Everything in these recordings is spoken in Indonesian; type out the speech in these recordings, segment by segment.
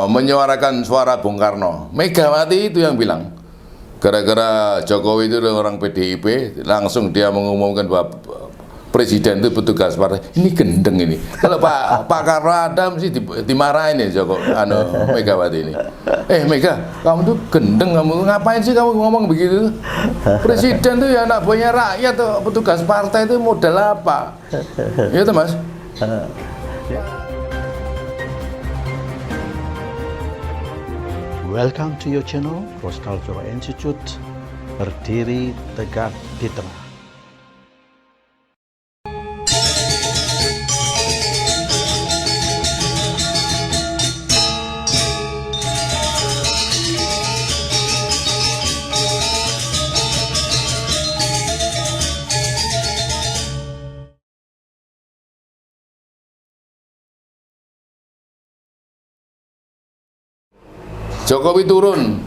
menyuarakan suara Bung Karno. Megawati itu yang bilang. Gara-gara Jokowi itu orang PDIP, langsung dia mengumumkan bahwa presiden itu petugas partai. Ini gendeng ini. Kalau Pak Karno ada mesti dimarahin ya Megawati ini. Mega, kamu tuh gendeng, kamu ngapain sih kamu ngomong begitu? Presiden tuh ya anak buahnya rakyat tuh, petugas partai itu modal apa? Iya tuh Mas. Welcome to your channel, Cross Cultural Institute, berdiri tegak di tengah. Jokowi turun,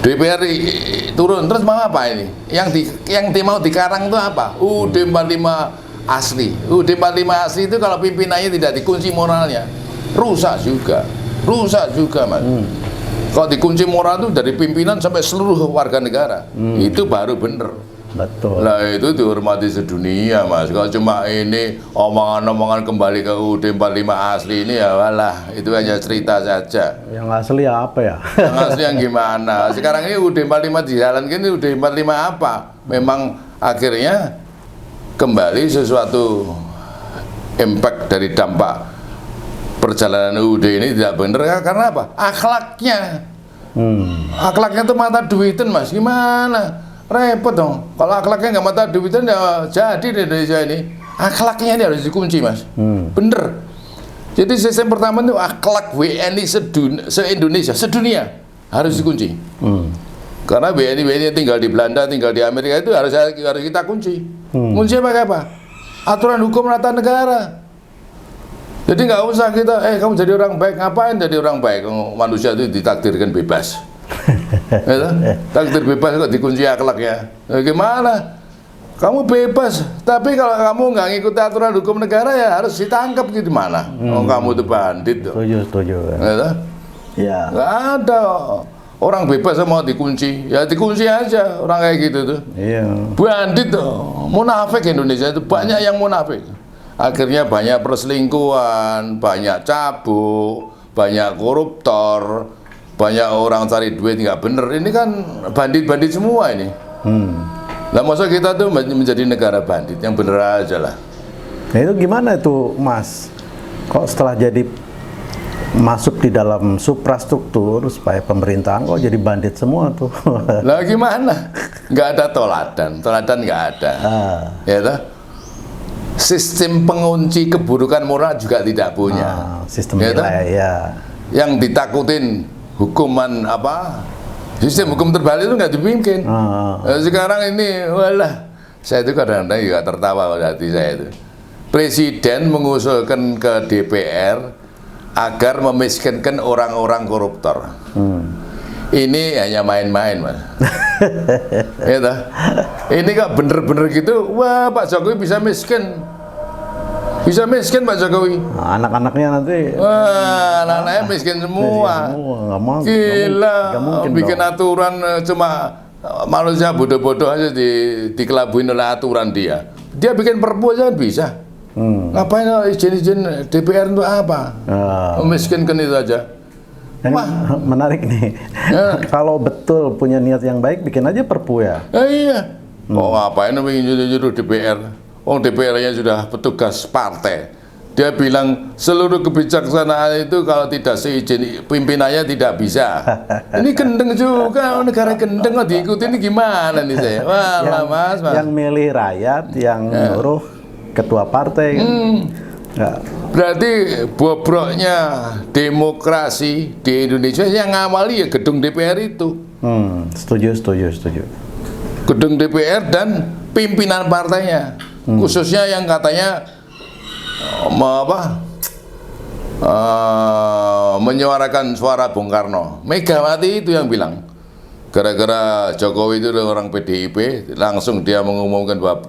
DPR turun, terus mau apa ini? Yang mau dikarang itu apa? UUD 45 asli. UUD 45 asli itu kalau pimpinannya tidak dikunci moralnya, rusak juga Mas. Kalau dikunci moral itu dari pimpinan sampai seluruh warga negara, itu baru bener. Betul. Nah itu dihormati sedunia Mas. Kalau cuma ini omongan-omongan kembali ke UUD 45 asli ini ya walah, itu hanya cerita saja. Yang asli apa ya? Yang asli yang gimana? Sekarang ini UUD 45 dijalankan, ini UUD 45 apa? Memang akhirnya kembali sesuatu impact dari dampak perjalanan UUD ini tidak benar karena apa? Akhlaknya. Akhlaknya itu mata duitan Mas. Gimana? Repot dong. Kalau akhlaknya nggak mata duitan ya jadi di Indonesia ini. Akhlaknya ini harus dikunci Mas. Bener. Jadi sistem pertama itu akhlak WNI se-Indonesia, sedunia harus dikunci. Karena WNI tinggal di Belanda, tinggal di Amerika itu harus kita kunci. Kunci pakai apa? Aturan hukum tata negara. Jadi nggak usah kita, kamu jadi orang baik, ngapain jadi orang baik? Manusia itu ditakdirkan bebas. Takdir bebas kok dikunci akhlaknya. Gimana? Kamu bebas, tapi kalau kamu nggak ngikuti aturan hukum negara ya harus ditangkap gitu mana? Kamu itu bandit. Setuju. Ya. Nggak ada orang bebas mau dikunci, ya dikunci aja orang kayak gitu tuh. Iya. Bandit tuh, munafik Indonesia itu banyak yang munafik. Akhirnya banyak perselingkuhan, banyak cabuk, banyak koruptor. Banyak orang cari duit nggak bener, ini kan bandit-bandit semua ini. Nah masa kita tuh menjadi negara bandit, yang bener aja lah. Nah itu gimana itu Mas? Kok setelah jadi masuk di dalam suprastruktur supaya pemerintahan kok jadi bandit semua tuh? Lah gimana? Nggak ada toladan nggak ada. Ya toh? Sistem pengunci keburukan moral juga tidak punya. Sistem nilai ya. Yang ditakutin hukuman apa? Sistem hukum terbalik itu nggak dibikin. Sekarang ini, walah, saya itu kadang-kadang juga tertawa pada hati saya itu. Presiden mengusulkan ke DPR agar memiskinkan orang-orang koruptor. Ini hanya main-main Mas. Ya, ini kok bener-bener gitu, wah Pak Jokowi bisa miskin. Bisa miskin Pak Jokowi. Anak-anaknya nanti. Wah, anak-anaknya miskin semua. Nggak mau. Gila. Nggak mungkin bikin dong. aturan cuma manusia bodoh-bodoh aja dikelabuin oleh aturan dia. Dia bikin perpu aja bisa. Ngapain izin-izin DPR untuk apa? Memiskinkan itu aja. Wah, menarik nih. Ya. Kalau betul punya niat yang baik, bikin aja perpu ya. Iya. Ngapain nyuruh DPR? DPR-nya sudah petugas partai. Dia bilang seluruh kebijaksanaan itu kalau tidak seizin pimpinannya tidak bisa. Ini gendeng juga, negara gendeng kok diikuti, ini gimana nih saya? Wah, Mas. Yang milih rakyat, yang nyuruh ketua partai. Berarti bobroknya demokrasi di Indonesia yang ngawali ya gedung DPR itu. Setuju. Gedung DPR dan pimpinan partainya. Khususnya yang katanya menyuarakan suara Bung Karno. Megawati itu yang bilang. Gara-gara Jokowi itu orang PDIP, langsung dia mengumumkan bahwa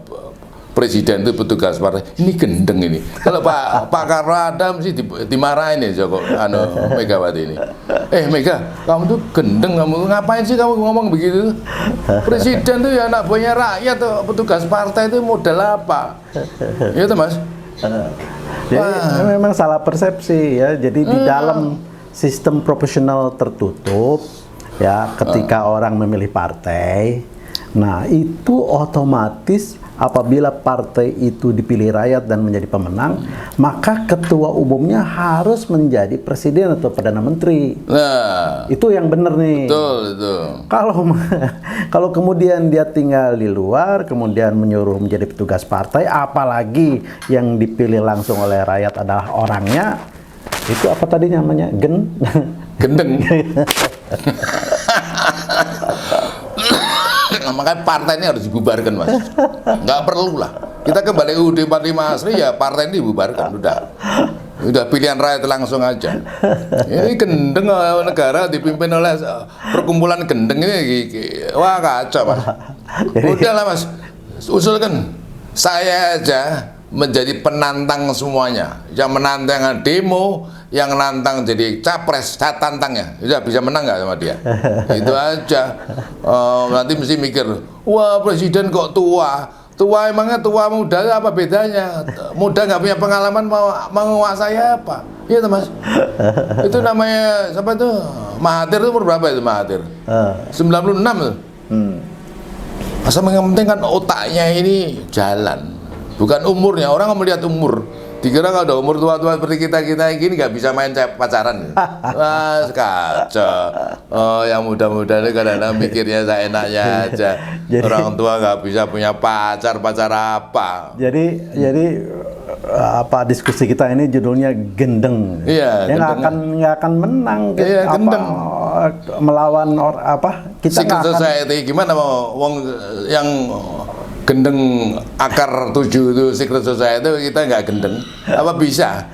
presiden itu petugas partai. Ini gendeng ini. Kalau Pak Karno ada mesti dimarahin ya Joko Megawati ini. Mega, kamu tuh gendeng, kamu ngapain sih kamu ngomong begitu? Presiden tuh ya anak buahnya rakyat tuh, petugas partai itu modal apa? Iya tuh Mas. Jadi memang salah persepsi ya. Jadi di dalam sistem proporsional tertutup ya, ketika orang memilih partai, nah itu otomatis apabila partai itu dipilih rakyat dan menjadi pemenang, maka ketua umumnya harus menjadi presiden atau perdana menteri. Nah, itu yang benar nih. Betul, itu. Kalau kemudian dia tinggal di luar, kemudian menyuruh menjadi petugas partai, apalagi yang dipilih langsung oleh rakyat adalah orangnya, itu apa tadi namanya? Gendeng. Makanya partai ini harus dibubarkan Mas. Nggak perlu lah. Kita kembali UUD 45 asli ya, partai ini dibubarkan. Udah pilihan rakyat langsung aja. Ini gendeng negara dipimpin oleh perkumpulan gendeng ini. Wah kacau Mas. Udah lah Mas, usulkan saya aja menjadi penantang semuanya. Yang menantang demo, yang nantang jadi capres, saya tantang ya. Udah bisa menang nggak sama dia? Itu aja. Nanti mesti mikir, wah presiden kok tua? Tua emangnya tua muda apa bedanya? Muda nggak punya pengalaman mau menguasai apa? Iya Mas. Itu namanya siapa itu? Mahathir itu umur berapa itu Mahathir? 96 tuh. Masa yang penting kan otaknya ini jalan. Bukan umurnya, orang melihat umur. Dikira kalau udah umur tua-tua seperti kita gini nggak bisa main pacaran. Wah, kacau. Yang muda-muda itu kadang-kadang mikirnya saya enaknya aja. Orang tua nggak bisa punya pacar apa. Jadi apa diskusi kita ini judulnya gendeng. Iya, yang nggak akan menang. Iya, gendeng. Melawan kita Secret society gimana mau yang gendeng akar 7 itu secret society itu kita nggak gendeng apa bisa?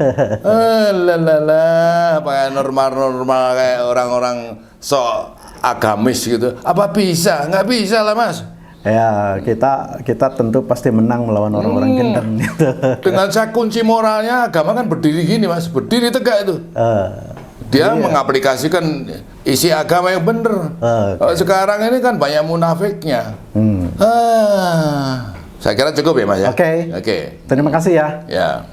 Pakai normal kayak orang-orang sok agamis gitu apa bisa? Nggak bisa lah Mas. Ya kita tentu pasti menang melawan orang-orang gendeng. Dengan saya kunci moralnya agama kan berdiri gini Mas, berdiri tegak itu. Dia mengaplikasikan isi agama yang benar. Sekarang ini kan banyak munafiknya. Saya kira cukup ya Mas ya. Oke. Terima kasih ya. Ya.